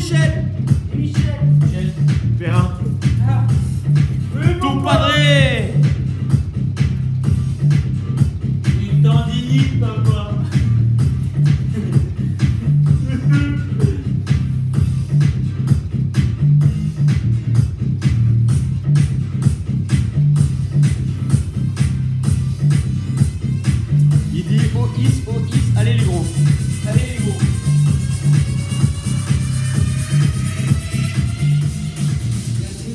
Michel. Michel. Michel. Perrin. Ah. Ton padré. Une tendinite, papa. Il dit OIS, allez les gros. Allez les gros.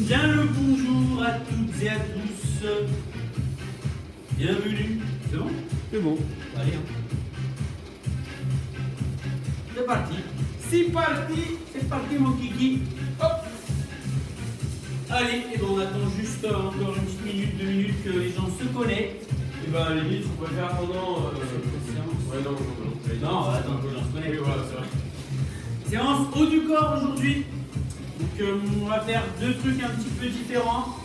Bien le bonjour à toutes et à tous. Bienvenue. C'est bon? C'est bon. Allez, hein. C'est parti. C'est parti mon kiki. Hop. Allez, et ben on attend juste encore une petite minute, 2 minutes que les gens se connectent. Et bah, à la limite, on pourrait faire pendant. Ouais, non. Non, attends, que les gens se connectent. Oui, voilà, c'est vrai. Séance haut du corps aujourd'hui. Donc on va faire 2 trucs un petit peu différents.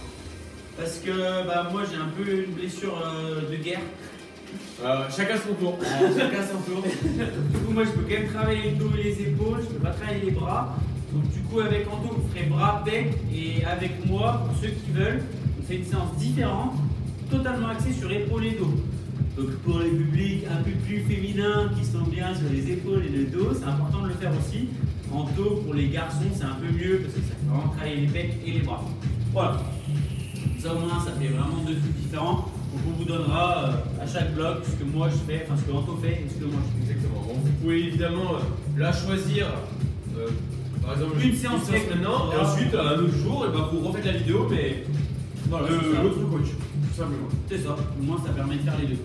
Parce que bah, moi j'ai un peu une blessure de guerre. Chacun son tour. Chacun son tour. Du coup moi je peux quand même travailler le dos et les épaules, je peux pas travailler les bras. Donc du coup avec Anto on ferait bras, pec, et avec moi, pour ceux qui veulent, on fait une séance différente, totalement axée sur épaules et dos. Donc pour les publics un peu plus féminins qui sont bien sur les épaules et le dos, c'est important de le faire aussi. Anto pour les garçons c'est un peu mieux parce que ça fait vraiment travailler les pecs et les bras. Voilà. Ça au moins ça fait vraiment 2 trucs différents. Donc on vous donnera à chaque bloc ce que moi je fais, enfin ce que Anto fait et ce que moi je fais. Exactement. Bon, vous pouvez évidemment la choisir, par exemple, Une séance maintenant, et voilà. ensuite, un autre jour, et bah, vous refaites la vidéo, mais Voilà, c'est ça. l'autre coach, tout simplement. C'est ça, au moins ça permet de faire les deux.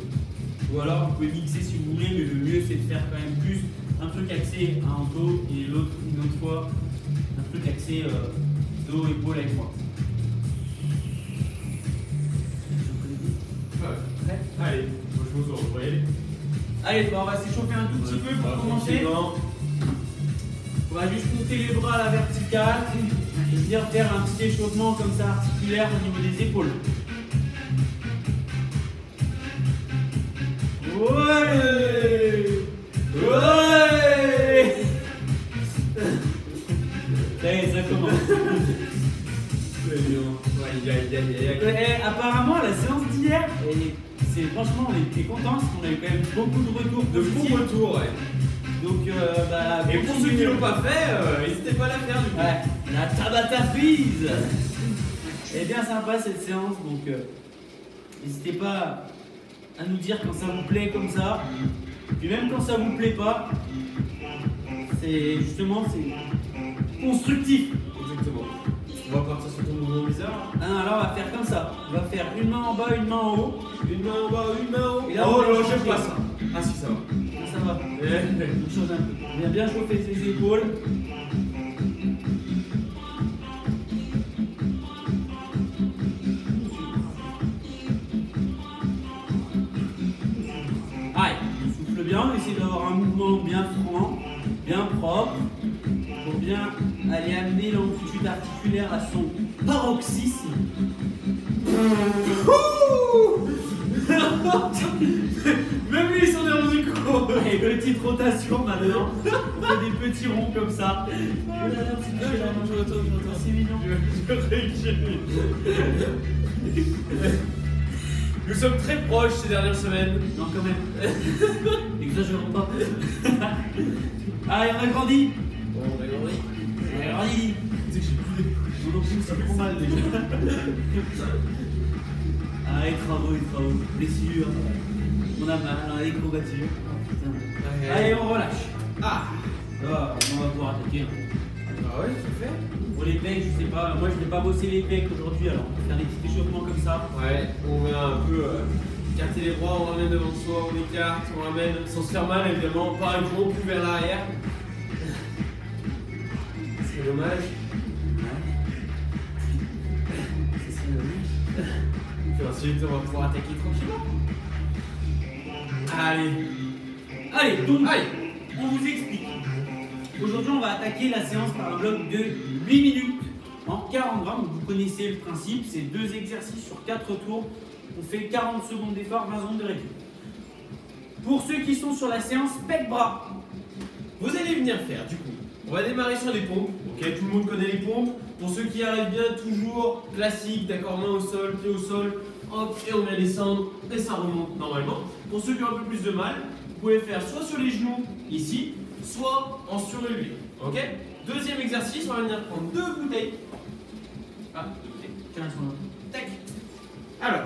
Ou alors vous pouvez mixer si vous voulez, mais le mieux c'est de faire quand même plus un truc axé à Anto et l'autre une autre fois un truc axé dos, épaule avec moi. Ouais. Allez, moi je vous en prie. Allez, bah, on va s'échauffer un tout petit peu pour commencer. On va juste monter les bras à la verticale et bien faire un petit échauffement comme ça articulaire au niveau des épaules. Ouais! Ouais! Ça commence. Apparemment, la séance d'hier, c'est franchement, on était contents parce qu'on avait quand même beaucoup de retours De positifs. bons retours, ouais. Donc, bah, Et pour ceux qui l'ont pas fait, n'hésitez pas à la faire du coup. Ouais, la Tabata Freeze. Elle est bien sympa cette séance, donc n'hésitez pas à nous dire quand ça vous plaît comme ça. Puis même quand ça vous plaît pas, c'est justement c'est constructif. Exactement. On va partir sur ton mouvement bizarre. Ah non, là on va faire comme ça. On va faire une main en bas, une main en haut. Une main en bas, une main en haut. Et là, Oh on va là, changer. j'aime pas ça. Ah si, ça va. Ça va. On change un peu. On vient bien chauffer ses épaules. Allez, on souffle bien, on essaie d'avoir un mouvement bien franc, bien propre, pour bien aller amener l'amplitude articulaire à son paroxysme. Même lui, ils sont dans le micro. Et petite rotation maintenant, on fait des petits ronds comme ça. Oh là là, Je retourne. c'est mignon. Je récupère. Nous sommes très proches ces dernières semaines. Non, quand même. Exagérons pas. Allez, on a grandi. Bon, on a compris. On a grandi. Tu sais que j'ai plus des Mon enfant, c'est trop mal déjà. Ah, les travaux. Blessures. On a mal, on a des courbatures. Putain. Allez, on relâche. Ah. Là, on va pouvoir attaquer. Ah ouais, c'est fait. Pour les pecs, je sais pas. Moi, je n'ai pas bossé les pecs aujourd'hui, alors on va faire des petits échauffements comme ça. Ouais, on vient un peu écarter les bras, on ramène devant soi, on écarte, on ramène sans se faire mal évidemment, pas un gros coup vers l'arrière. C'est dommage. Puis ensuite on va pouvoir attaquer tranquillement. Allez, donc, on vous explique. Aujourd'hui, on va attaquer la séance par un bloc de 8 minutes en 40 grammes. Vous connaissez le principe, c'est 2 exercices sur 4 tours. On fait 40 secondes d'effort, 20 secondes de récup. Pour ceux qui sont sur la séance pec-bras, Vous allez venir faire du coup. On va démarrer sur les pompes, Ok, tout le monde connaît les pompes. Pour ceux qui arrivent bien, toujours classique, d'accord, main au sol, pied au sol, hop, et on vient descendre, et ça remonte normalement. Pour ceux qui ont un peu plus de mal, vous pouvez faire soit sur les genoux, ici, soit en surélevé. Ok. Deuxième exercice, on va venir prendre 2 bouteilles. Ah, 2 bouteilles. Tiens, tac. Alors,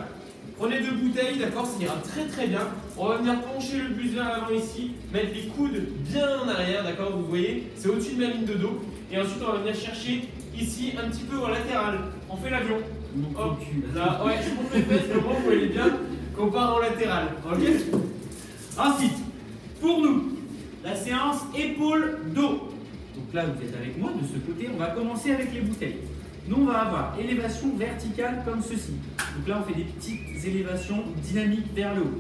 prenez 2 bouteilles, d'accord, ça ira très très bien. On va venir pencher le buste vers l'avant ici, mettre les coudes bien en arrière, d'accord, vous voyez, c'est au-dessus de ma ligne de dos. Et ensuite, on va venir chercher ici un petit peu au latéral. On fait l'avion. Hop, là, ouais, je monte les fesses, le moment vous voyez bien qu'on part en latéral. Ok. Ensuite, pour nous, la séance épaule-dos. Donc là, vous êtes avec moi de ce côté. On va commencer avec les bouteilles. Nous, on va avoir élévation verticale comme ceci. Donc là, on fait des petites élévations dynamiques vers le haut.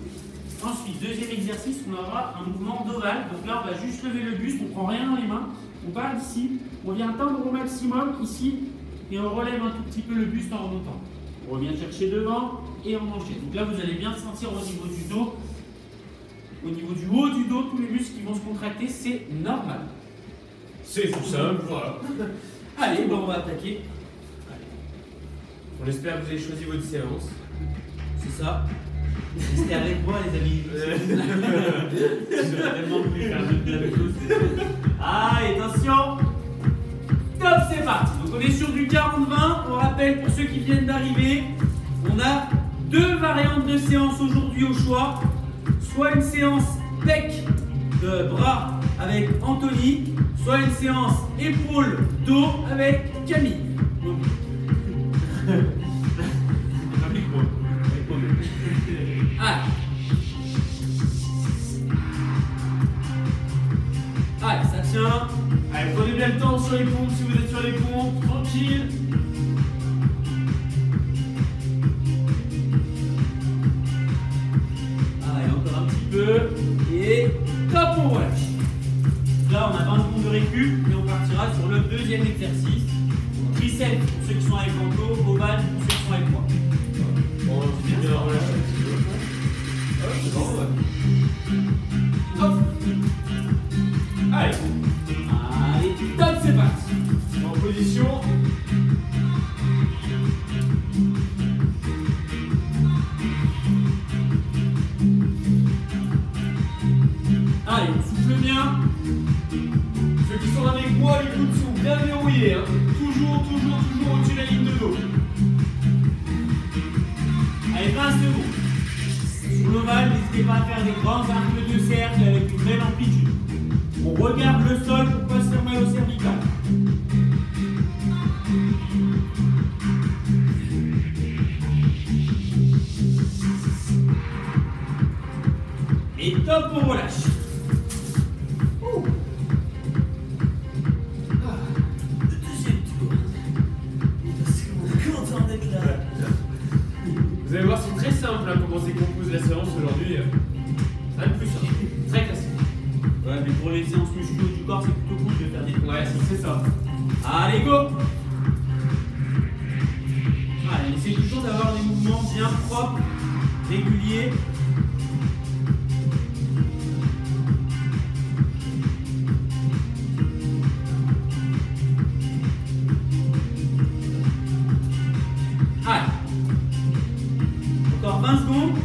Ensuite, deuxième exercice, on aura un mouvement d'ovale. Donc là, on va juste lever le buste, on ne prend rien dans les mains. On part d'ici, on vient tendre au maximum ici et on relève un tout petit peu le buste en remontant. On revient chercher devant et on enchaîne. Donc là, vous allez bien sentir au niveau du dos, au niveau du haut du dos, tous les muscles qui vont se contracter, c'est normal. C'est tout simple, voilà. Allez, bon, on va attaquer. On espère que vous avez choisi votre séance. C'est ça. Restez avec moi, les amis. J'aurais tellement voulu faire la même chose. Allez, attention. Top, c'est parti. Donc, on est sur du 40-20. On rappelle pour ceux qui viennent d'arriver, on a 2 variantes de séance aujourd'hui au choix. Soit une séance pec de bras avec Anthony, soit une séance épaule-dos avec Camille. Donc, allez, ça tient. Allez, prenez bien le temps sur les pompes si vous êtes sur les pompes, tranquille. Allez, encore un petit peu. Et top, on relâche. Là, on a 20 secondes de récup et on partira sur le deuxième exercice. Triceps pour ceux qui sont avec Anto, ovale pour ceux qui sont avec moi. Bon, on va bien relâcher un petit peu. Ah, c'est bon, ouais. Hop. Allez. Allez, top, c'est parti. En position. Allez, on souffle bien. Ceux qui sont avec moi, les coudes sont bien verrouillés. Hein. Toujours au-dessus de la ligne de dos. Allez, 20 secondes. Sur l'ovale, n'hésitez pas à faire des grands arcs de cercle avec une belle amplitude. On regarde le sol pour ne pas se faire mal au cervical. Et top, on relâche. Deuxième tour. Parce qu'on est content d'être là. Vous allez voir, c'est très simple hein, comment c'est compose la séance aujourd'hui. Rien de plus simple. Très classique. Ouais, mais pour les séances musculaires du corps, c'est plutôt cool de faire des trucs. Ouais, c'est ça. Allez, go. Allez, essayez toujours d'avoir des mouvements bien propres, réguliers. Allez. Encore 20 secondes.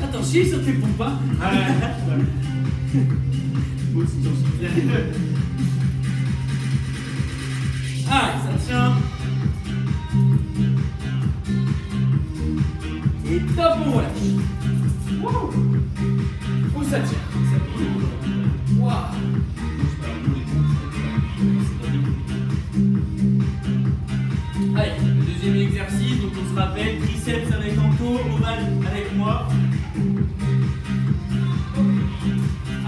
Attends, chier sur tes pompes, hein. Moi aussi, j'en suis. Allez, ça tient. Et top, on relâche. Où ça tient? Waouh. Allez, le deuxième exercice, donc on se rappelle, triceps avec Anto, ovale avec moi.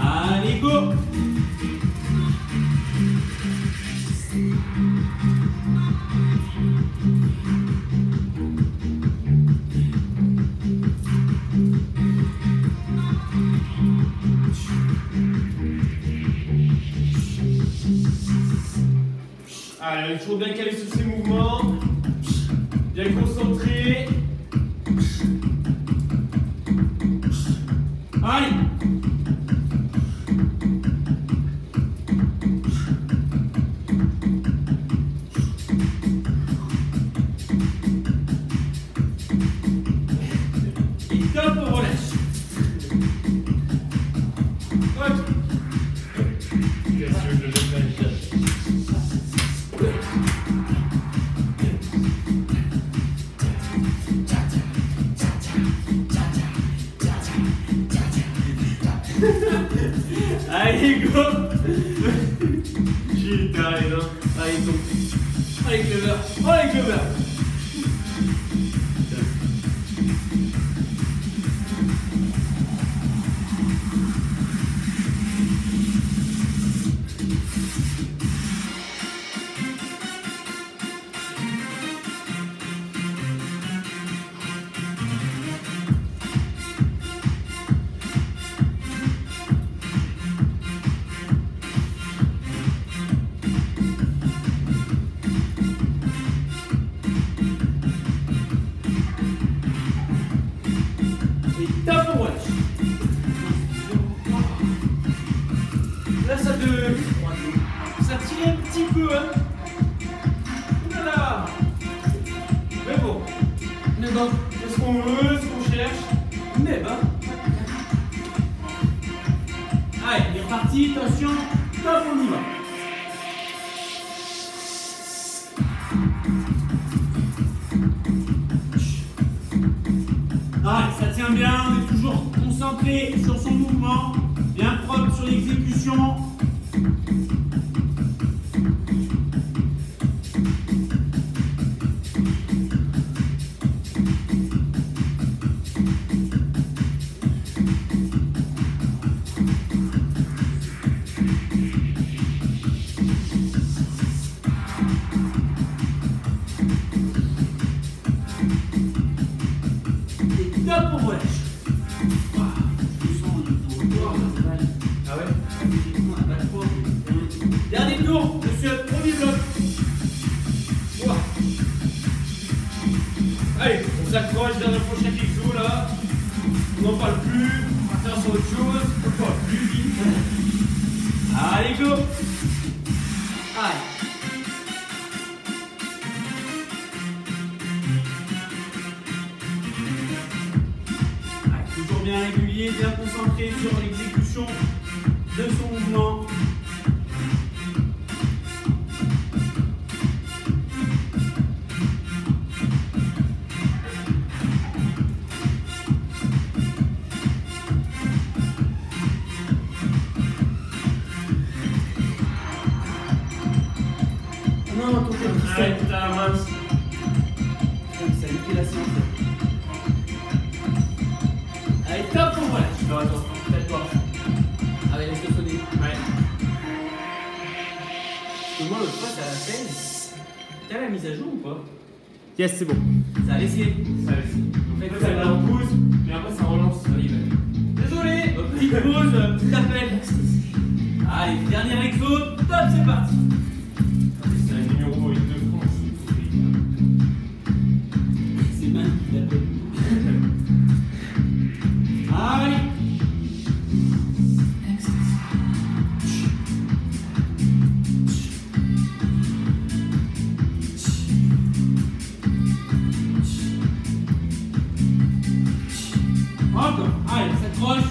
Allez, go. Allez, on est toujours bien calé sur ces mouvements. Bien concentré. Allez. Allez, go. J'ai t'arrête, hein. Allez, donc. Allez, Clover. Allez, Clover. Là, ça tire un petit peu, hein. Voilà. Mais bon, c'est ce qu'on veut, ce qu'on cherche. Mais ben. Allez, il est reparti, attention, top, on y va. Ah, ça tient bien, on est toujours concentré sur son mouvement, bien propre sur l'exécution. Top pour relâche. Ah ouais. Dernier tour, monsieur, premier bloc. Wow. Allez, on s'accroche, dernière fois chaque exo là. On n'en parle plus, on va faire sur autre chose, on parle plus vite. Allez, go. Allez. Toujours bien régulier, bien concentré sur l'exécution de son mouvement. Non, ton cœur qui Arrête, putain, mince. ça a niqué la séance. Allez, top pour moi. Non, attends, faites-toi. Ah ouais, laisse-le sonner. Ouais. Parce que moi, l'autre fois, ça l'a fait. T'as la mise à jour ou pas? Yes, c'est bon. Ça a laissé. Ça va ici. En fait, Après, ça va en pause, mais après, ça relance. Désolé, petite pause, petit appel. Allez, dernier exo, top, c'est parti. C'est un numéro équipe de France. C'est mal qui l'appelle. Allez. Encore, allez, s'accroche.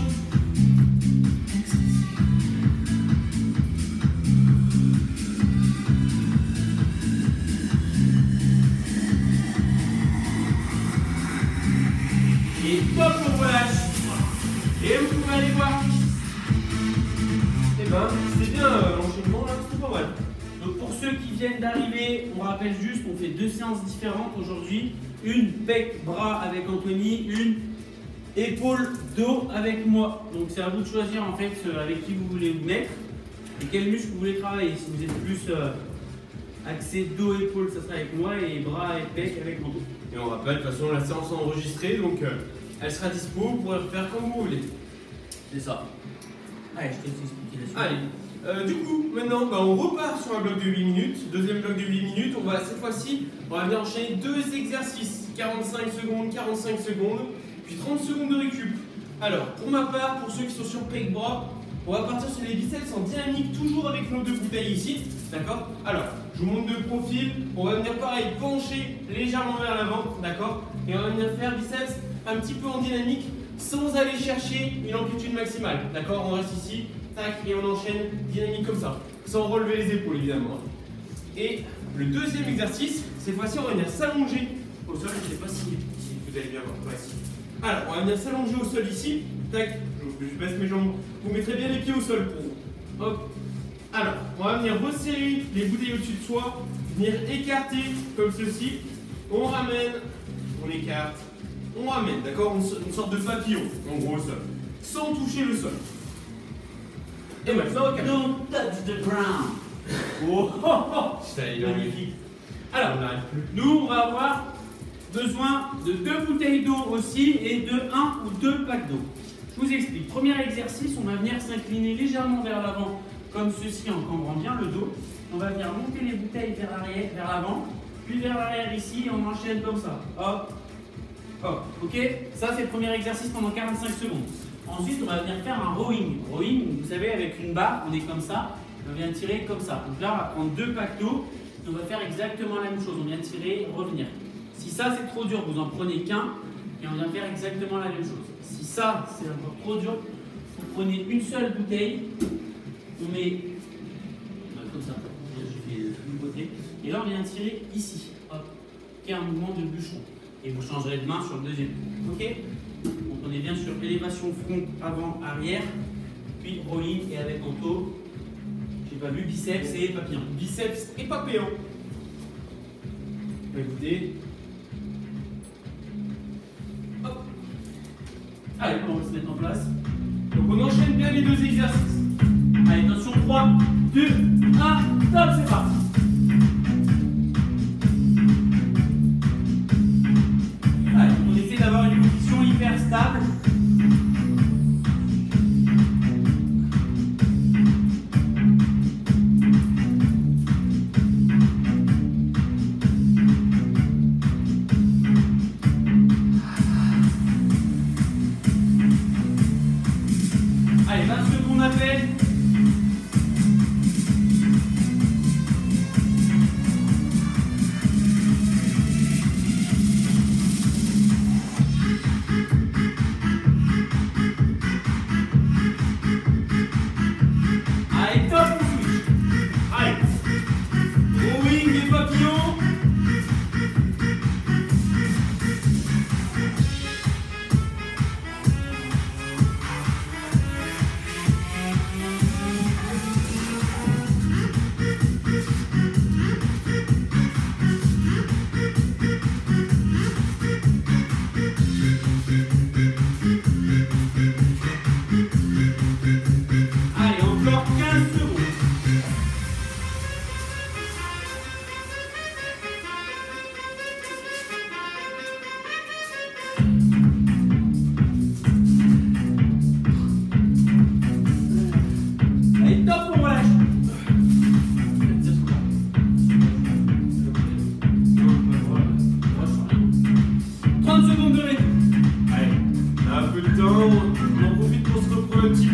Et top on relâche. Et vous pouvez aller voir. Eh ben, c'est bien l'enchaînement là, c'est pas mal. Donc pour ceux qui viennent d'arriver, on rappelle juste qu'on fait 2 séances différentes aujourd'hui. Une pec bras avec Anthony, une épaule dos avec moi. Donc c'est à vous de choisir en fait avec qui vous voulez vous mettre et quel muscle vous voulez travailler. Si vous êtes plus axé dos épaule, ça sera avec moi, et bras et pec avec Anthony. Et on rappelle, de toute façon, la séance est enregistrée, donc elle sera dispo, vous pourrez le faire comme vous voulez. C'est ça. Allez, je te laisse expliquer la suite. Allez, du coup, maintenant, bah, on repart sur un bloc de 8 minutes. Deuxième bloc de 8 minutes. On va, cette fois-ci, on va venir enchaîner 2 exercices. 45 secondes, 45 secondes, puis 30 secondes de récup. Alors, pour ma part, pour ceux qui sont sur pec bras, on va partir sur les biceps en dynamique, toujours avec nos 2 bouteilles ici. D'accord? Alors, je vous montre de profil. On va venir pareil, pencher légèrement vers l'avant. D'accord? Et on va venir faire biceps un petit peu en dynamique, sans aller chercher une amplitude maximale. D'accord? On reste ici, tac, et on enchaîne dynamique comme ça. Sans relever les épaules, évidemment. Et le deuxième exercice, cette fois-ci, on va venir s'allonger au sol. Je ne sais pas si vous allez bien voir. Ouais, si. Alors, on va venir s'allonger au sol ici. Tac, je baisse mes jambes. Vous mettrez bien les pieds au sol pour vous. Hop. Alors, on va venir resserrer les bouteilles au-dessus de soi, venir écarter comme ceci. On ramène, on écarte, on ramène, d'accord? Une sorte de papillon, en gros, au sol, sans toucher le sol. Et maintenant, on Don't touch the ground. Oh, oh, oh. Magnifique. Alors, nous, on va avoir besoin de 2 bouteilles d'eau aussi et de 1 ou 2 packs d'eau. Je vous explique. Premier exercice, on va venir s'incliner légèrement vers l'avant, comme ceci, en cambrant bien le dos. On va venir monter les bouteilles vers l'arrière, vers l'avant, puis vers l'arrière ici, et on enchaîne comme ça. Hop, hop. Ok? Ça, c'est le premier exercice pendant 45 secondes. Ensuite, on va venir faire un rowing. Rowing, vous savez, avec une barre, on est comme ça, on vient tirer comme ça. Donc là, on va prendre 2 packs d'eau, et on va faire exactement la même chose. On vient tirer, revenir. Si ça, c'est trop dur, vous en prenez qu'un, et on vient faire exactement la même chose. Si ça, c'est encore trop dur, vous prenez une seule bouteille, on met comme ça, je fais du côté, et là on vient tirer ici, hop, qui est un mouvement de bûcheron. Et vous changerez de main sur le deuxième. Ok? Donc on est bien sur élévation front, avant, arrière, puis rolling et avec ento, j'ai pas vu, biceps et papillon. biceps et papillon. Écoutez. Hop. Allez, on va se mettre en place. Donc on enchaîne bien les 2 exercices. Allez, attention, 3, 2, 1, top, c'est parti. Allez, on essaie d'avoir une position hyper stable. Allez, 20 secondes à peine. Allez, top, on switch. Allez. Rowing et papillon. Allez, encore 15 secondes. Allez, top, on relâche. 30 secondes de rythme. Allez, on a un peu de temps, on en profite pour se reprendre un petit peu.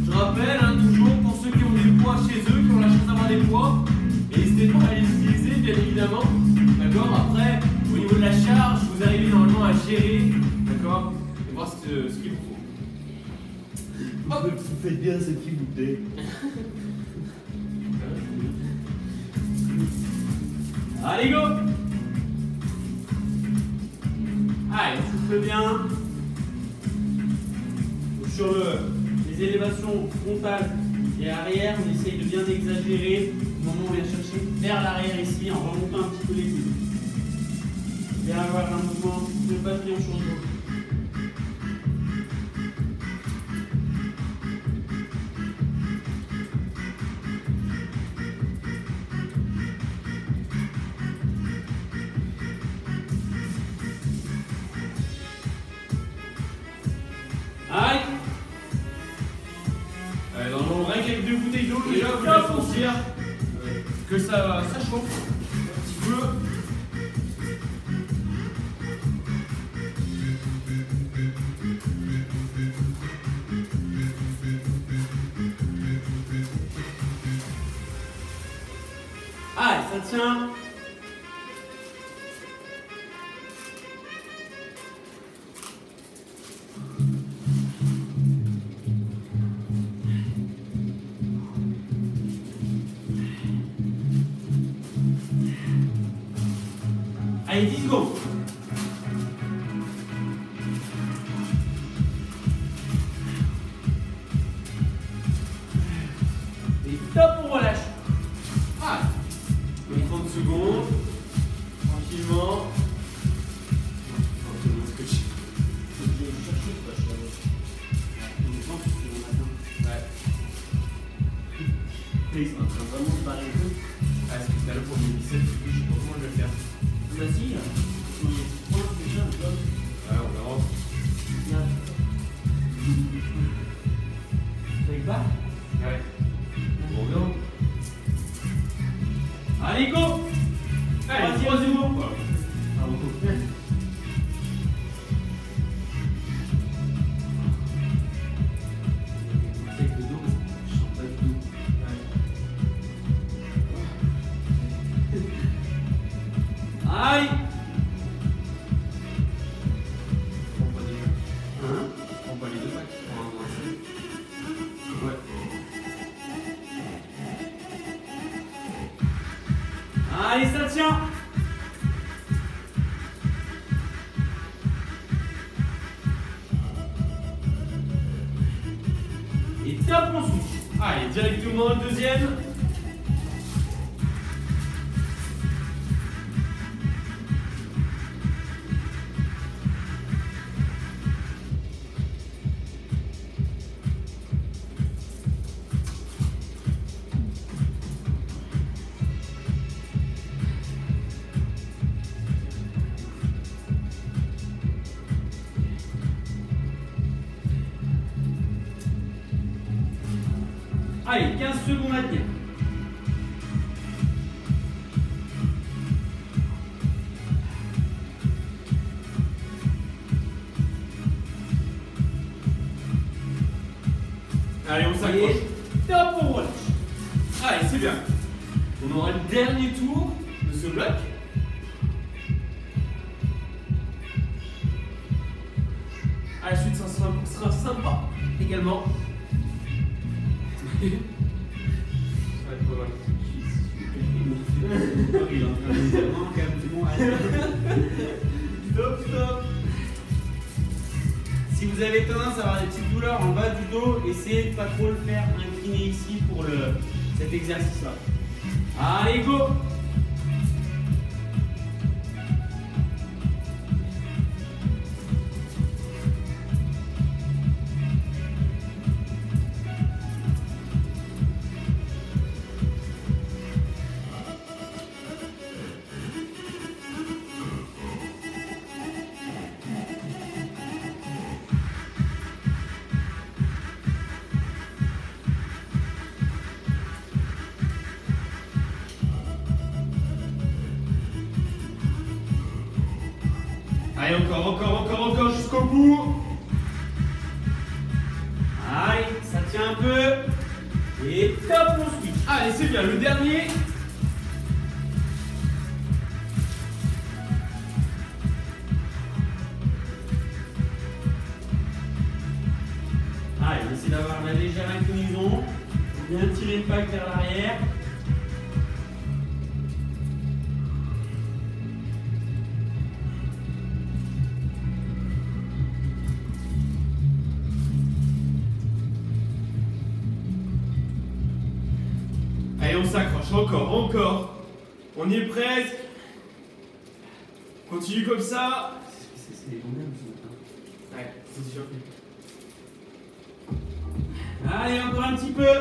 Je rappelle, hein, toujours, pour ceux qui ont des poids chez eux, qui ont la chance d'avoir des poids, n'hésitez pas à les utiliser, bien évidemment. D'accord? Après, au niveau de la charge, vous arrivez normalement à gérer, d'accord? Et voir ce qu'il vous faut. Hop. Vous faites bien cette petite bouteille. Allez, go! Allez, on souffle bien. Sur les élévations frontales et arrière, on essaye de bien exagérer au moment où on vient chercher vers l'arrière ici en remontant un petit peu les coudes. Bien avoir un mouvement de papillon sur le dos. Allez! Allez, normalement, rien qu'avec 2 bouteilles d'eau, déjà, vous allez sentir que ça chauffe un petit peu. Allez, ça tient. Allez, 10 secondes. Et top, on relâche. Ah. Donc 30 secondes. Tranquillement. Ils sont en train vraiment de barrer le coup. Ah, c'est que là pour le 17, je sais pas comment je vais le faire. Vas-y, on point déjà, on donne. Ouais, on verra. Avec bas. Ouais. On verra. Allez, go. Allez, Troisième tour. Ah, on peut. Avec le dos, je sens pas du tout. Allez. Prends pas les deux. Hein? Prends pas les deux packs. Prends un. Ouais. Allez, ça tient. Et top, on switch. Allez, directement le deuxième. Allez, 15 secondes à tenir. Allez, on s'accroche. Et top, on relâche. Allez, c'est bien. On aura le dernier tour de ce bloc. À la suite, ça sera sympa également. Ça va être pas mal. Il est en train de dire non, calme-toi, allez. Stop, stop. Si vous avez tendance à avoir des petites douleurs en bas du dos, essayez de pas trop le faire incliner ici pour cet exercice-là. Allez, go! Allez, encore jusqu'au bout. Allez, ça tient un peu. Et top, on switch. Allez, c'est bien, le dernier. Allez, on essaie d'avoir la légère inclinaison. Bien tirer le pack vers l'arrière. Allez, on s'accroche, encore. On y est presque. Continue comme ça. C'est les combien ce matin? Ouais, c'est sûr. Allez, encore un petit peu.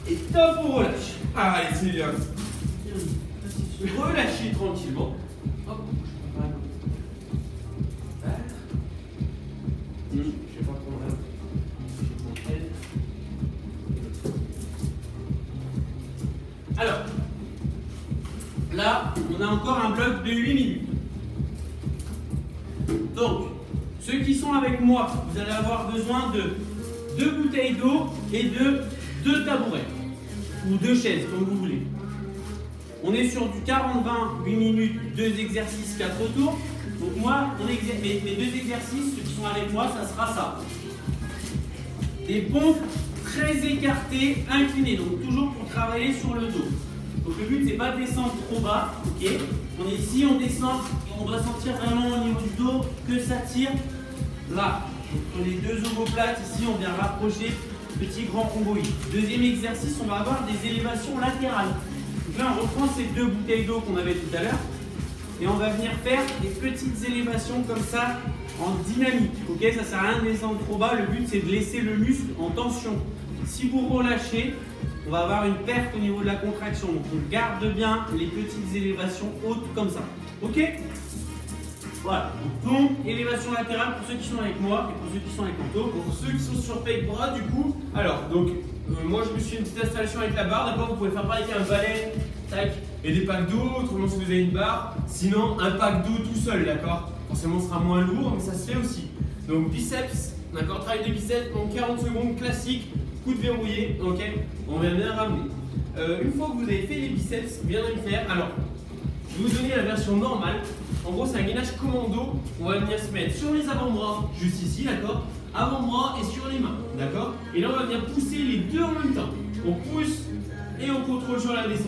Et top, on relâche. Allez, c'est bien. Relâchez tranquillement. Hop, je prends Je vais pas prendre là. Alors, là, on a encore un bloc de 8 minutes. Donc, ceux qui sont avec moi, vous allez avoir besoin de 2 bouteilles d'eau et de 2 tabourets. Ou 2 chaises, comme vous voulez. On est sur du 40-20, 8 minutes, 2 exercices, 4 tours. Donc moi, mes 2 exercices, ceux qui sont avec moi, ça sera ça. Des pompes très écartées, inclinées. Donc toujours pour travailler sur le dos. Donc le but, c'est pas pas descendre trop bas, ok? On est ici, on descend, et on doit sentir vraiment au niveau du dos que ça tire là. Donc, les deux omoplates, ici, on vient rapprocher petit grand rhomboïde. Deuxième exercice, on va avoir des élévations latérales. Donc là, on reprend ces deux bouteilles d'eau qu'on avait tout à l'heure, et on va venir faire des petites élévations comme ça, en dynamique, ok? Ça sert à rien de descendre trop bas, le but c'est de laisser le muscle en tension. Si vous relâchez, on va avoir une perte au niveau de la contraction. Donc on garde bien les petites élévations hautes comme ça, ok? Voilà, donc élévation latérale pour ceux qui sont avec moi et pour ceux qui sont avec Anto. Pour ceux qui sont sur Pec Bras, du coup, alors, donc, moi je me suis fait une petite installation avec la barre, d'accord? Vous pouvez faire pareil avec un balai, tac, et des packs d'eau, autrement si vous avez une barre, sinon un pack d'eau tout seul, d'accord? Forcément, ce sera moins lourd, mais ça se fait aussi. Donc, biceps, d'accord? Travail de biceps, donc 40 secondes, classique, coude verrouillé, ok? On vient bien ramener. Une fois que vous avez fait les biceps, vous viendrez me faire, alors, je vais vous donner la version normale. En gros, c'est un gainage commando. On va venir se mettre sur les avant-bras, juste ici, d'accord? Avant-bras et sur les mains, d'accord? Et là, on va venir pousser les deux en même temps. On pousse et on contrôle sur la descente.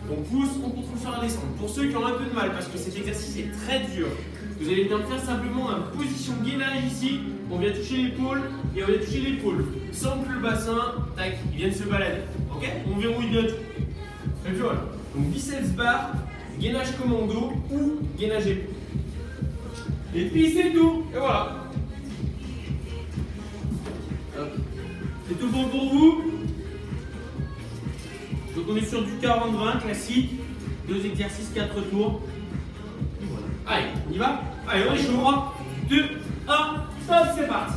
On pousse, on contrôle sur la descente. Pour ceux qui ont un peu de mal, parce que cet exercice est très dur, vous allez venir faire simplement une position gainage ici. On vient toucher l'épaule et on vient toucher l'épaule. Sans que le bassin, tac, il vienne se balader. Ok? On verrouille bien tout. Très bien, voilà. Donc biceps barre, gainage commando ou gainage épaule. Et puis c'est tout. Et voilà. C'est tout bon pour vous? Donc on est sur du 40-20 classique, 2 exercices, 4 tours. Voilà. Allez, on y va? Allez, on est chaud. 3, 2, 1, stop, c'est parti.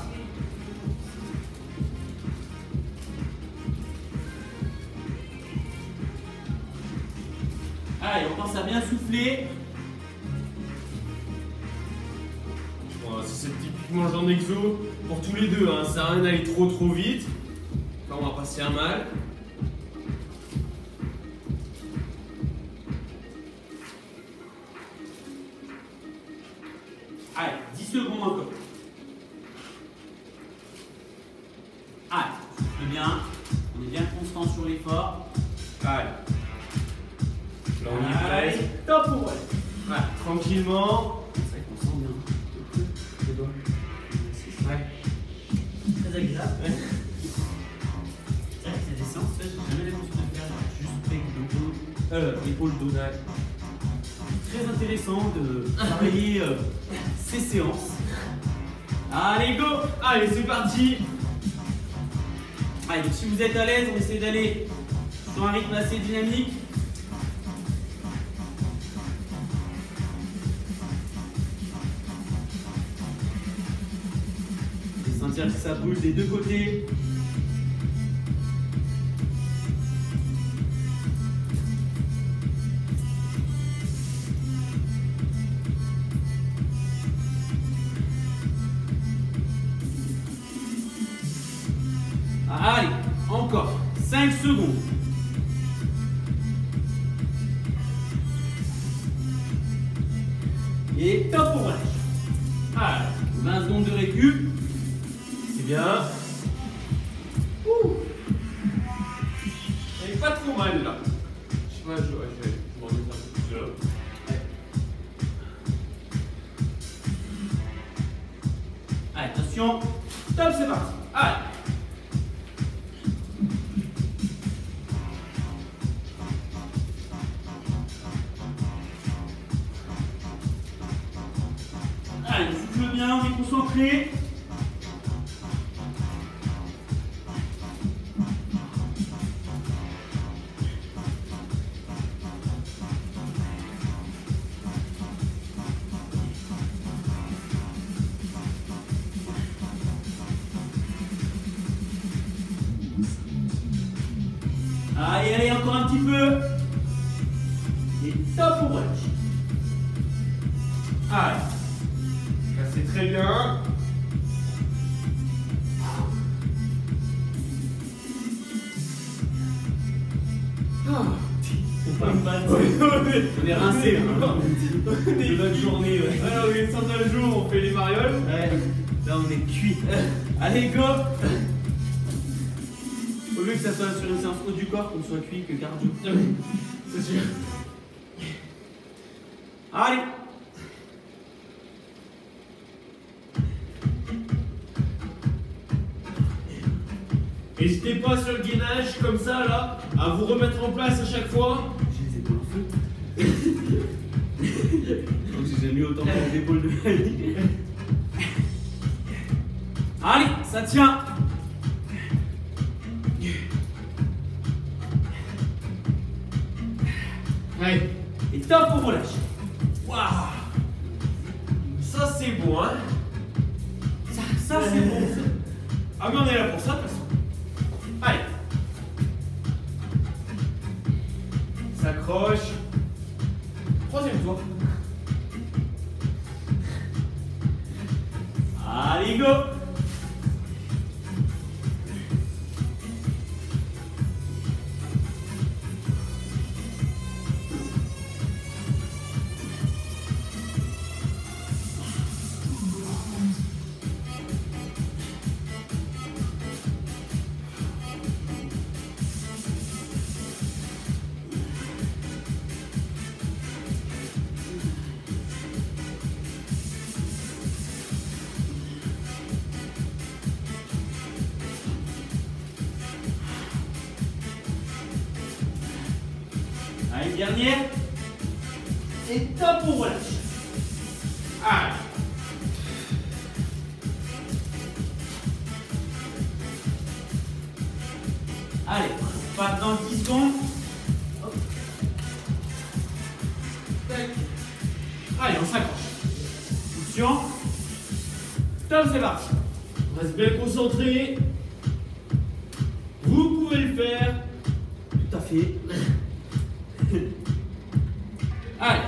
Allez, on pense à bien souffler. Voilà, c'est typiquement le genre d'exo pour tous les deux, hein. Ça sert à rien d'aller trop vite. Là, on va pas se faire mal. Allez, 10 secondes encore. Allez, c'est bien. On est bien constant sur l'effort. Allez. Là, on y est Allez, presque. top pour ouais. Voilà, tranquillement. C'est vrai qu'on sent bien. C'est bon. Ouais. Très agréable. C'est vrai que ces séances, j'ai jamais l'impression de faire juste pec de dos, épaule dos. Très intéressant de travailler ces séances. Allez, go! Allez, c'est parti. Allez, donc si vous êtes à l'aise, on essaie d'aller sur un rythme assez dynamique. Et sentir que ça bouge des deux côtés. Allez, encore 5 secondes. Et top, on relâche. Allez, 20 secondes de récup. C'est bien. Ouh. Elle est pas trop mal là. Je sais pas, je vais m'en mettre un peu plus là. Allez, attention. Top, c'est parti. Allez. Allez, on souffle bien, on est concentré. Allez, allez, encore un petit peu. Et top, on relâche. Allez. Là, c'est très bien. On est rincé là. C'est notre journée. Ouais. Alors, on est 100 jours, on fait les marioles. Ouais. Là, on est cuit. Allez, go. Au lieu que ça soit sur une séance haut du corps, qu'on soit cuit que cardio. C'est sûr. Allez. N'hésitez pas sur le gainage, comme ça, là, à vous remettre en place à chaque fois. J'ai les épaules en feu. Donc j'ai jamais eu autant d'épaules de ma vie. Allez, ça tient. Allez. Et top, on relâche. Waouh. Ça, c'est bon, hein. Ça c'est bon. Ah, mais on est là pour ça, de toute façon. Allez. S'accroche. Troisième tour. Allez, go. Allez, dernière. Et top, on relâche. Allez. Allez, on passe dans 10 secondes. Hop. Tac. Allez, on s'accroche. Attention. Top, c'est parti. On reste bien concentré. Vous pouvez le faire. Tout à fait. Allez.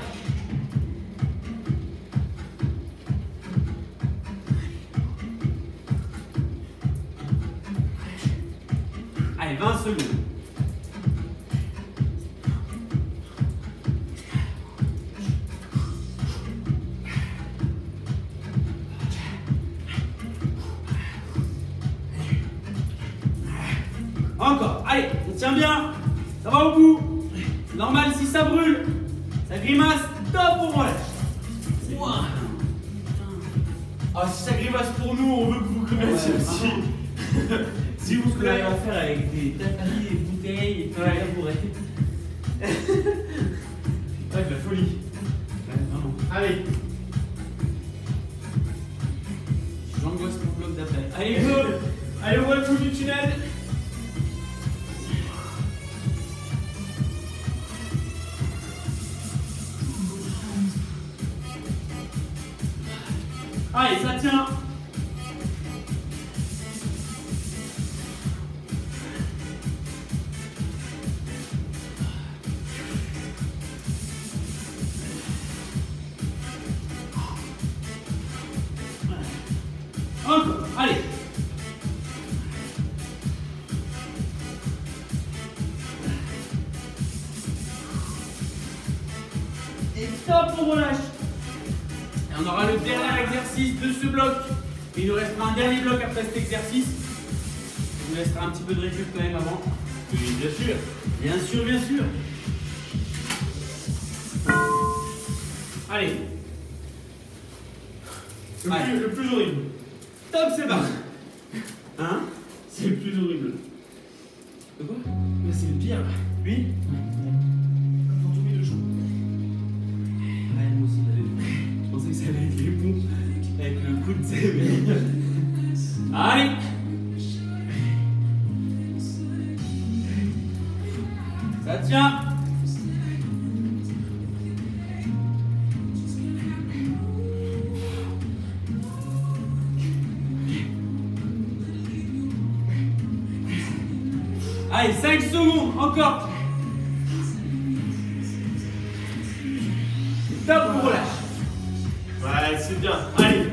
Allez, 20 secondes. Encore. Allez, on tient bien. Ça va au bout. C'est normal si ça brûle. Ça grimace. Top, on relâche. Ouah. Ah, si ça grimace pour nous, on veut que vous grimaciez Ouais, aussi. S'il Vous vous pouvez plaît. à faire avec des tapis, des bouteilles et tout Ouais. tabourets. Ouais, de la folie. Ouais, vraiment. Allez. J'angoisse mon bloc d'après. Allez, go. Allez, on voit le bout du tunnel. Allez, ça tient. Encore, allez. Et stop, on relâche. Et on aura le dernier exercice de ce bloc. Et il nous restera un dernier bloc après cet exercice. Il nous restera un petit peu de récup quand même avant. Oui, bien sûr. Bien sûr, bien sûr. Allez. Le plus horrible. Top, c'est parti. Hein? C'est le plus horrible. De quoi? Là, c'est le pire. Oui? Quand on met le jour. Ouais, moi aussi, je pensais que ça allait être les pompes avec le coup de zèbre. Allez! Ça tient! Allez, 5 secondes, encore! Top, on relâche! Ouais, c'est bien. Allez.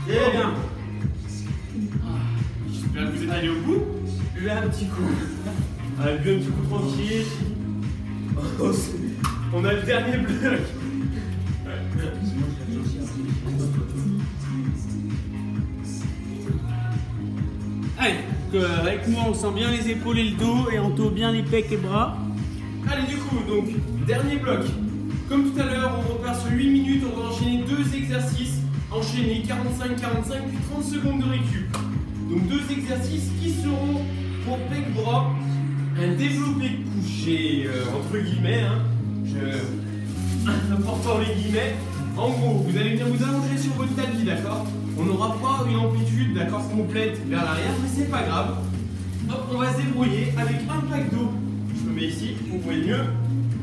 Très bien! J'espère que vous êtes allés au bout. Buvez un petit coup. Allez, bu un petit coup tranquille. Oh, on a le dernier bloc. Allez, donc, avec moi on sent bien les épaules et le dos et on tourne bien les pecs et bras. Allez, du coup, donc, dernier bloc. Comme tout à l'heure, on repart sur 8 minutes, on va enchaîner 2 exercices, enchaîner 45, 45, puis 30 secondes de récup. Donc 2 exercices qui seront pour pec bras, un développé couché, entre guillemets, hein. Important les guillemets. En gros, vous allez venir vous allonger sur votre tapis, d'accord? On n'aura pas une amplitude, d'accord, complète vers l'arrière, mais c'est pas grave. Hop, on va se débrouiller avec un pack d'eau. Je me mets ici, vous voyez mieux.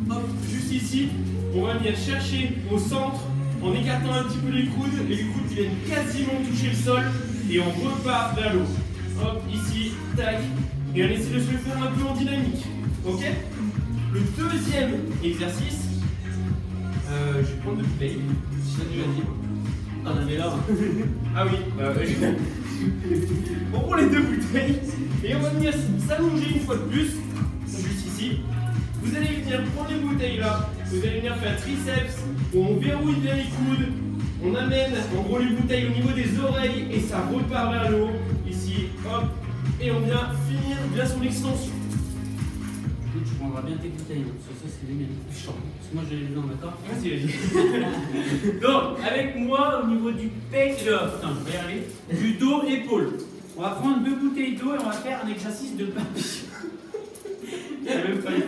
Hop, juste ici. On va venir chercher au centre en écartant un petit peu les coudes qui viennent quasiment toucher le sol et on repart vers l'eau. Hop, ici, tac. Et on essaie de se le faire un peu en dynamique. Ok? Le deuxième exercice, je vais prendre de bouteilles. Je l'ai déjà dit. T'en avais là. Ah oui, on prend les 2 bouteilles et on va venir s'allonger une fois de plus, juste ici. Vous allez venir prendre les bouteilles là, vous allez venir faire triceps, où on verrouille bien les coudes, on amène en gros les bouteilles au niveau des oreilles et ça repart vers le haut, ici, hop, et on vient finir bien son extension. Tu prendras bien tes bouteilles, hein, parce que ça c'est les miennes. Parce que moi j'ai les dents, d'accord? Vas-y, vas-y. Donc, avec moi au niveau du pec, putain, je vais y arriver, du dos, épaule. On va prendre 2 bouteilles d'eau et on va faire un exercice de papillon. J'ai même failli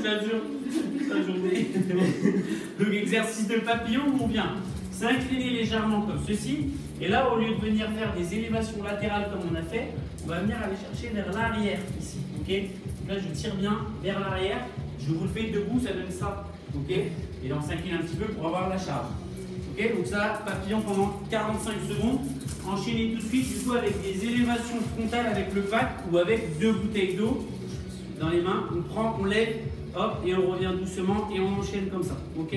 ça dure la journée. Donc, exercice de papillon, on vient s'incliner légèrement comme ceci. Et là, au lieu de venir faire des élévations latérales comme on a fait, on va venir aller chercher vers l'arrière ici. Ok? Donc là, je tire bien vers l'arrière. Je vous le fais debout, ça donne ça. Ok? Et là, on s'incline un petit peu pour avoir la charge. Ok? Donc ça, papillon pendant 45 secondes. Enchaînez tout de suite, du coup, avec des élévations frontales avec le pack ou avec 2 bouteilles d'eau dans les mains. On prend, on lève, hop, et on revient doucement et on enchaîne comme ça. Ok?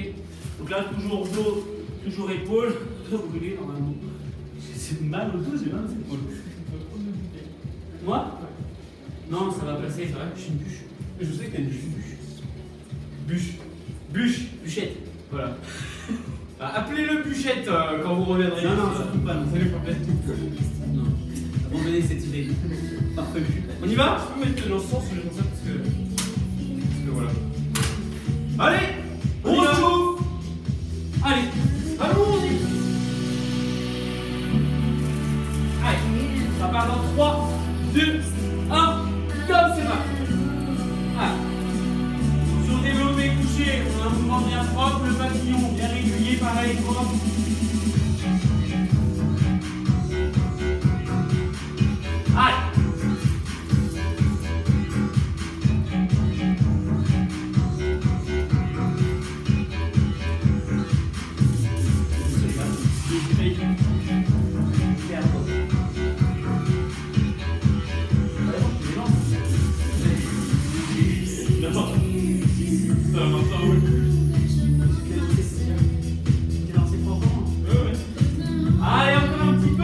Donc là, toujours dos, toujours épaule. Brûlé normalement. C'est mal au dos, j'ai mal aux épaules. Moi? Non, ça va passer, c'est vrai. Je suis une bûche. Je sais que t'as une bûche. Bûche. Bûchette. Voilà. Appelez-le Bûchette quand vous reviendrez. Non, non, ça ne pas. Non, Ça lui fait non. Abandonnez cette idée. Parfait. On y va? Je peux mettre dans ce sens ou comme ça parce que voilà. Allez! On se chauffe! Allez, Allons-y! allez. Ça part dans 3, 2, 1. Top, c'est parti. Allez. Sur développé couché, on a un mouvement bien propre, le papillon bien régulier, pareil, propre. Allez. Allez, encore un petit peu.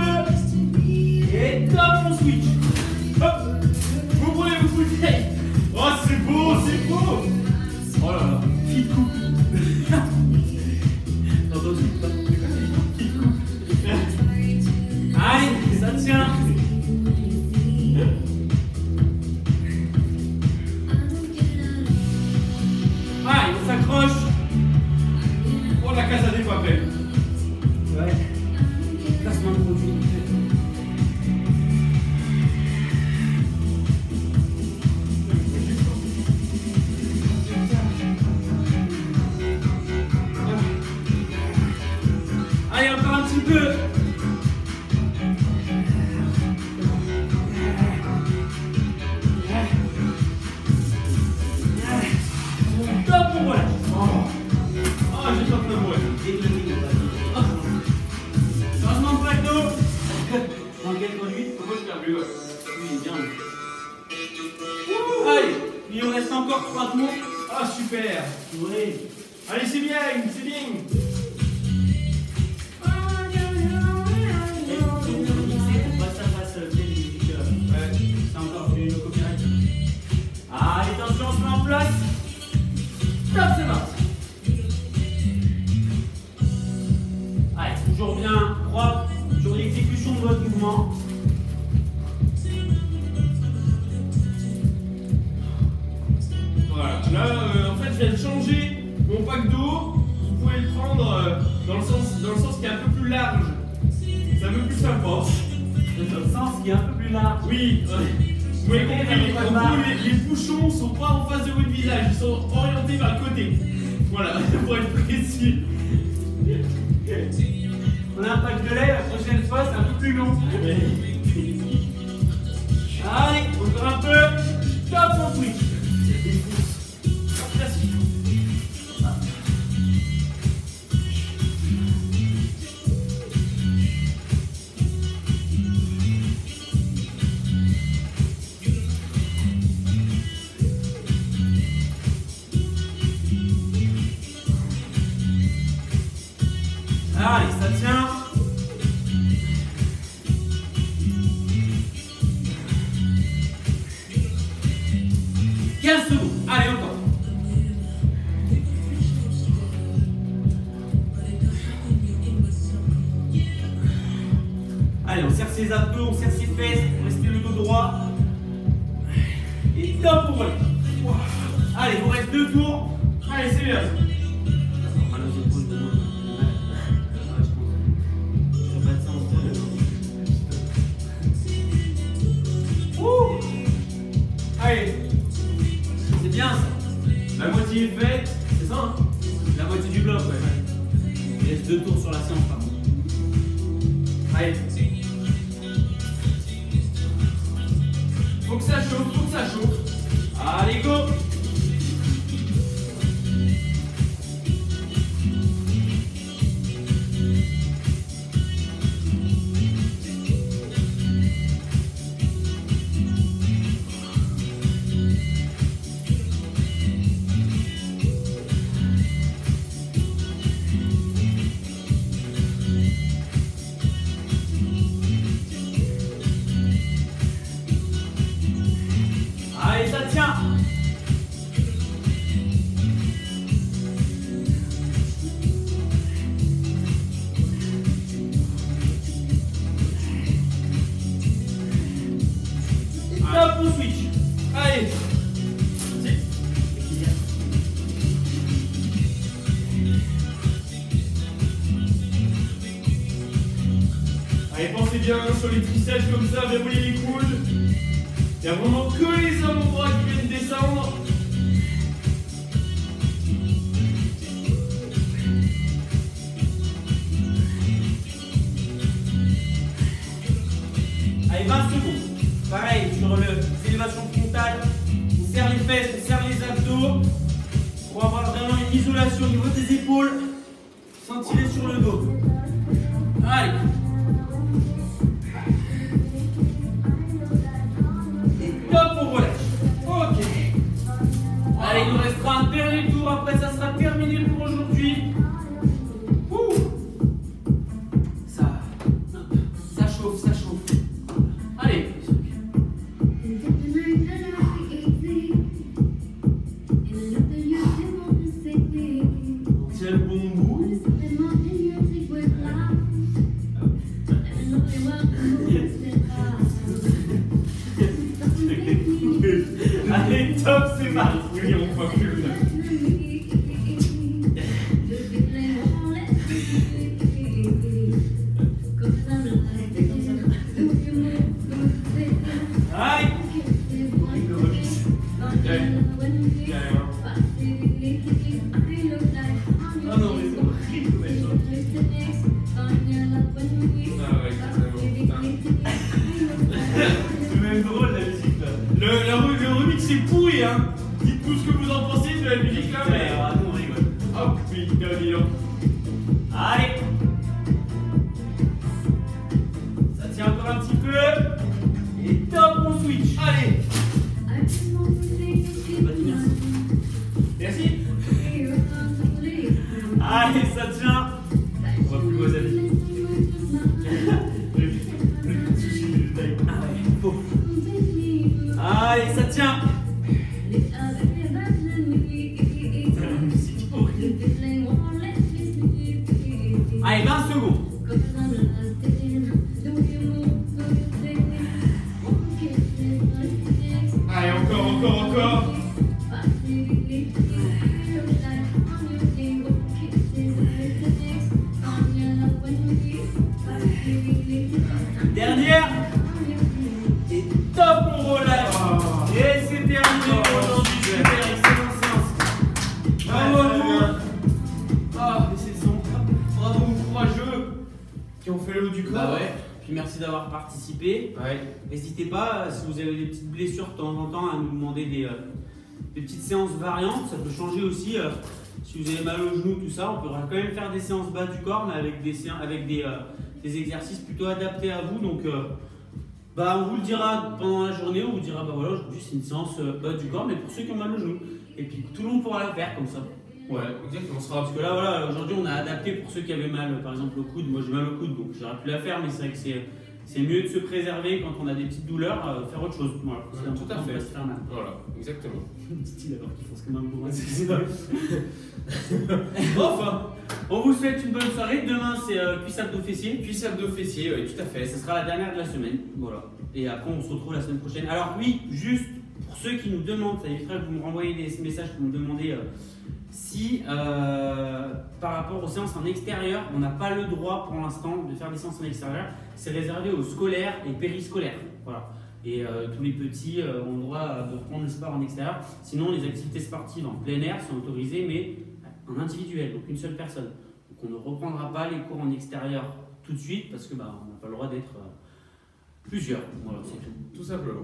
Et top, on switch. Hop! Vous prenez vos bouteilles! Oh, c'est beau, c'est beau! Oh là là, qui coupe! Allez, ça tient. Allez, on s'accroche. Oh, la casa des papels! Ouais. Placement de produit. Allez, encore un petit peu. Top, on relâche. Oh, j'ai pas fait de mourir! Changement de plaque d'eau. Dans quel conduit? Moi, je perds plus, ouais. Oui, bien. Allez, il nous reste encore 3 tours. Ah, super! Oui. Allez, c'est bien, c'est bien! C'est encore du copyright. Allez, attention, on se met en place. Top, c'est parti. Allez, toujours bien propre sur l'exécution de votre mouvement. Voilà, là, en fait, je viens de changer Mon pack d'eau, vous pouvez le prendre dans le sens qui est un peu plus large. C'est un peu plus sympa. Dans le sens qui est un peu plus large. Oui, vous m'avez compris. En gros, les bouchons ne sont pas en face de votre visage, ils sont orientés vers le côté. Voilà, pour être précis. On a un pack de lait, la prochaine fois c'est un peu plus long. Allez, encore un peu. Top, on switch. Classique. Allez, ça tient. Allez, encore. Allez, on serre ses abdos, on serre ses fesses, on reste le dos droit. Et top, on relève. Allez, il vous reste 2 tours. Allez, c'est bien. Allez. C'est bien ça. La moitié est faite, c'est ça hein? La moitié du bloc, ouais. Il reste 2 tours sur la séance, pardon. Allez. Faut que ça chauffe, faut que ça chauffe. Allez, go. Allez, ça tient. Top, on switch. Allez. Allez, pensez bien sur les triceps comme ça, verrouillez les coudes. Il n'y a vraiment que les avant-bras qui viennent descendre. Allez, 20 secondes. Pareil, sur l'élévation frontale, on serre les fesses, on serre les abdos pour avoir vraiment une isolation au niveau des épaules sans tirer sur le dos. Allez. Et top, on relâche. Ok. Allez, il nous restera un dernier tour, après ça sera terminé pour aujourd'hui. Ça chauffe, ça chauffe. Allez. On tient le bon bout. Allez, top, c'est parti. Oui, on voit plus là. Aïe. Le remix. Oh non, mais c'est horrible. Ah ouais, c'est bon, putain. C'est même drôle la musique là. Le remix c'est pourri hein. Dites-nous ce que vous en pensez de la musique là, mais. Ah, nous on rigole. Oh putain, dis donc. Allez. Ça tient encore un petit peu. Et top, on switch. Allez. Vas-y, merci. Merci. Allez, ça tient. On voit plus vos amis. Ah ouais, faut. Allez, ça tient. Allez, 20 secondes. Allez, encore. fait le haut du corps. Bah ouais. Puis merci d'avoir participé. Ouais. N'hésitez pas, si vous avez des petites blessures de temps en temps, à nous demander des petites séances variantes. Ça peut changer aussi. Si vous avez mal au genou, tout ça, on pourra quand même faire des séances bas du corps, mais avec des exercices plutôt adaptés à vous. Donc, on vous le dira pendant la journée. On vous dira, bah voilà, aujourd'hui c'est une séance bas du corps, mais pour ceux qui ont mal au genou. Et puis tout le monde pourra la faire comme ça. Ouais, exactement. Parce que là, voilà, aujourd'hui on a adapté pour ceux qui avaient mal, par exemple au coude. Moi j'ai mal au coude, donc j'aurais pu la faire, mais c'est vrai que c'est mieux de se préserver quand on a des petites douleurs, faire autre chose. Voilà, c'est tout à important, fait. on va se faire mal. Voilà, exactement. Dit-il alors qu'il fonce comme un bourrin. Enfin, On vous souhaite une bonne soirée. Demain c'est cuisse abdos fessiers. cuisse abdos fessiers, oui, tout à fait. Ce sera la dernière de la semaine. Voilà. Et après on se retrouve la semaine prochaine. Alors oui, juste pour ceux qui nous demandent, ça éviterait que vous me renvoyez des messages pour me demander si par rapport aux séances en extérieur, on n'a pas le droit pour l'instant de faire des séances en extérieur. C'est réservé aux scolaires et périscolaires. Voilà. Et tous les petits ont le droit de reprendre le sport en extérieur. Sinon, les activités sportives en plein air sont autorisées, mais en individuel, donc une seule personne. Donc on ne reprendra pas les cours en extérieur tout de suite parce que on n'a pas le droit d'être plusieurs. Voilà, c'est tout. Tout simplement.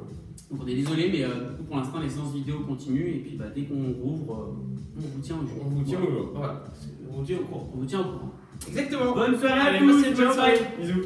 Donc on est désolé, mais du coup, pour l'instant les séances vidéo continuent et puis dès qu'on rouvre, on vous tient au jour. On vous tient au jour. Voilà. On vous tient au courant. Exactement. Bonne soirée à Allez, tous. passez une bonne Bonne soirée. soirée. Bisous.